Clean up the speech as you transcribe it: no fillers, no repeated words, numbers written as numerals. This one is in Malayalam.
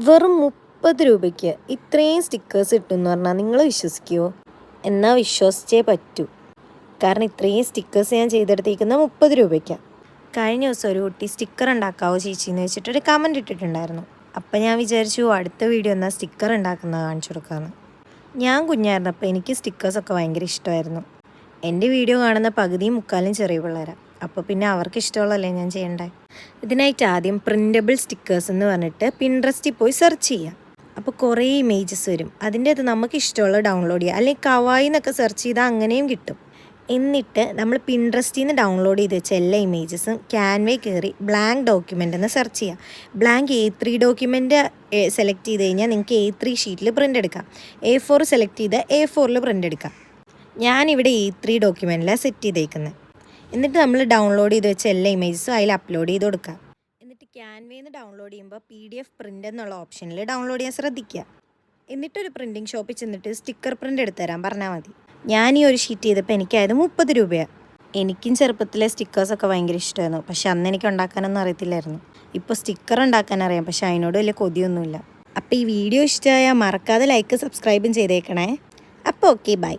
വെറും 30 രൂപയ്ക്ക് ഇത്രയും സ്റ്റിക്കേഴ്സ് കിട്ടുമെന്ന് പറഞ്ഞാൽ നിങ്ങൾ വിശ്വസിക്കുമോ? എന്നാൽ വിശ്വസിച്ചേ പറ്റൂ. കാരണം ഇത്രയും സ്റ്റിക്കേഴ്സ് ഞാൻ ചെയ്തെടുത്തേക്കുന്ന 30 രൂപയ്ക്കാണ്. കഴിഞ്ഞ ദിവസം ഒരു കുട്ടി സ്റ്റിക്കർ ഉണ്ടാക്കാവോ ചേച്ചിന്ന് വെച്ചിട്ടൊരു കമൻറ്റ് ഇട്ടിട്ടുണ്ടായിരുന്നു. അപ്പം ഞാൻ വിചാരിച്ചു അടുത്ത വീഡിയോ എന്നാൽ സ്റ്റിക്കർ ഉണ്ടാക്കുന്നത് കാണിച്ചു കൊടുക്കാമെന്ന്. ഞാൻ കുഞ്ഞായിരുന്നപ്പോൾ എനിക്ക് സ്റ്റിക്കേഴ്സൊക്കെ ഭയങ്കര ഇഷ്ടമായിരുന്നു. എൻ്റെ വീഡിയോ കാണുന്ന പകുതിയും മുക്കാലും ചെറിയ പിള്ളേരാണ്. അപ്പോൾ പിന്നെ അവർക്ക് ഇഷ്ടമുള്ളതല്ലേ ഞാൻ ചെയ്യണ്ടേ. ഇതിനായിട്ട് ആദ്യം പ്രിൻ്റബിൾ സ്റ്റിക്കേഴ്സ് എന്ന് പറഞ്ഞിട്ട് പിൻട്രസ്റ്റിൽ പോയി സെർച്ച് ചെയ്യാം. അപ്പോൾ കുറേ ഇമേജസ് വരും. അതിൻ്റെ അത് നമുക്ക് ഇഷ്ടമുള്ള ഡൗൺലോഡ് ചെയ്യുക. അല്ലെങ്കിൽ കവായി എന്നൊക്കെ സെർച്ച് ചെയ്താൽ അങ്ങനെയും കിട്ടും. എന്നിട്ട് നമ്മൾ പിൻട്രസ്റ്റിൽ നിന്ന് ഡൗൺലോഡ് ചെയ്ത് വെച്ച എല്ലാ ഇമേജസും ക്യാൻവേ കയറി ബ്ലാങ്ക് ഡോക്യുമെൻ്റ് എന്ന് സെർച്ച് ചെയ്യാം. ബ്ലാങ്ക് A3 ഡോക്യുമെൻ്റ് സെലക്ട് ചെയ്ത് കഴിഞ്ഞാൽ നിങ്ങൾക്ക് A3 ഷീറ്റിൽ പ്രിൻ്റ് എടുക്കാം. A4 സെലക്ട് ചെയ്ത് A4 പ്രിൻ്റ് എടുക്കാം. ഞാനിവിടെ A3 ഡോക്യുമെൻറ്റിലാണ് സെറ്റ് ചെയ്തേക്കുന്നത്. എന്നിട്ട് നമ്മൾ ഡൗൺലോഡ് ചെയ്ത് വെച്ച എല്ലാ ഇമേജസും അതിൽ അപ്ലോഡ് ചെയ്ത് കൊടുക്കുക. എന്നിട്ട് ക്യാൻവേന്ന് ഡൗൺലോഡ് ചെയ്യുമ്പോൾ PDF പ്രിൻ്റ് എന്നുള്ള ഓപ്ഷനിൽ ഡൗൺലോഡ് ചെയ്യാൻ ശ്രദ്ധിക്കുക. എന്നിട്ടൊരു പ്രിൻറ്റിങ് ഷോപ്പിൽ ചെന്നിട്ട് സ്റ്റിക്കർ പ്രിൻ്റ് എടുത്ത് തരാൻ പറഞ്ഞാൽ മതി. ഞാൻ ഈ ഒരു ഷീറ്റ് ചെയ്തപ്പോൾ എനിക്കായത് 30 രൂപയാണ്. എനിക്കും ചെറുപ്പത്തിലെ സ്റ്റിക്കേഴ്സൊക്കെ ഭയങ്കര ഇഷ്ടമായിരുന്നു. പക്ഷെ അന്ന് എനിക്ക് ഉണ്ടാക്കാനൊന്നും അറിയത്തില്ലായിരുന്നു. ഇപ്പോൾ സ്റ്റിക്കർ ഉണ്ടാക്കാൻ അറിയാം, പക്ഷെ അതിനോട് വലിയ കൊതിയൊന്നുമില്ല. അപ്പോൾ ഈ വീഡിയോ ഇഷ്ടമായാൽ മറക്കാതെ ലൈക്ക് സബ്സ്ക്രൈബും ചെയ്തേക്കണേ. അപ്പോൾ ഓക്കെ, ബൈ.